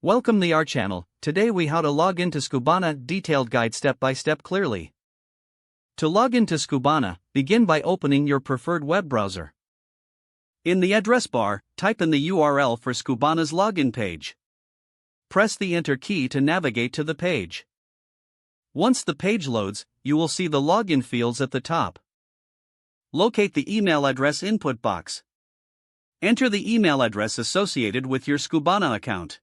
Welcome to our channel. Today we how to log into Skubana, detailed guide step by step clearly. To log into Skubana, begin by opening your preferred web browser. In the address bar, type in the URL for Skubana's login page. Press the enter key to navigate to the page. Once the page loads, you will see the login fields at the top. Locate the email address input box. Enter the email address associated with your Skubana account.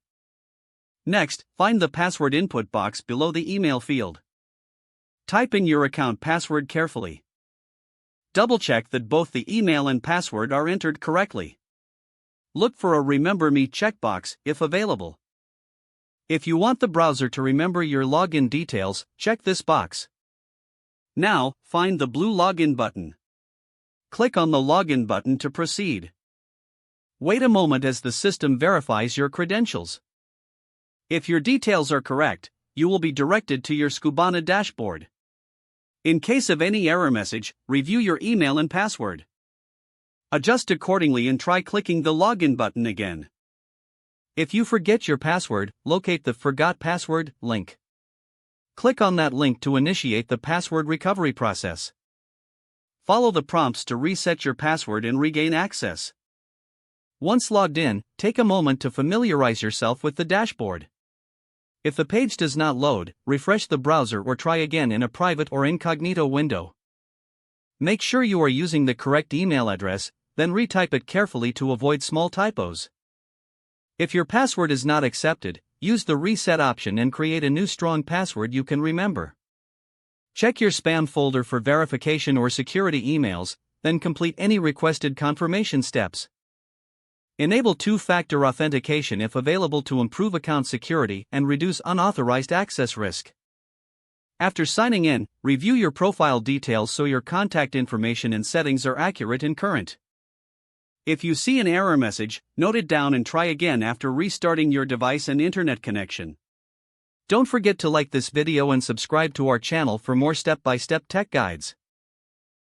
Next, find the password input box below the email field. Type in your account password carefully. Double-check that both the email and password are entered correctly. Look for a Remember Me checkbox if available. If you want the browser to remember your login details, check this box. Now, find the blue login button. Click on the login button to proceed. Wait a moment as the system verifies your credentials. If your details are correct, you will be directed to your Skubana dashboard. In case of any error message, review your email and password. Adjust accordingly and try clicking the login button again. If you forget your password, locate the Forgot Password link. Click on that link to initiate the password recovery process. Follow the prompts to reset your password and regain access. Once logged in, take a moment to familiarize yourself with the dashboard. If the page does not load, refresh the browser or try again in a private or incognito window. Make sure you are using the correct email address, then retype it carefully to avoid small typos. If your password is not accepted, use the reset option and create a new strong password you can remember. Check your spam folder for verification or security emails, then complete any requested confirmation steps. Enable two-factor authentication if available to improve account security and reduce unauthorized access risk. After signing in, review your profile details so your contact information and settings are accurate and current. If you see an error message, note it down and try again after restarting your device and internet connection. Don't forget to like this video and subscribe to our channel for more step-by-step tech guides.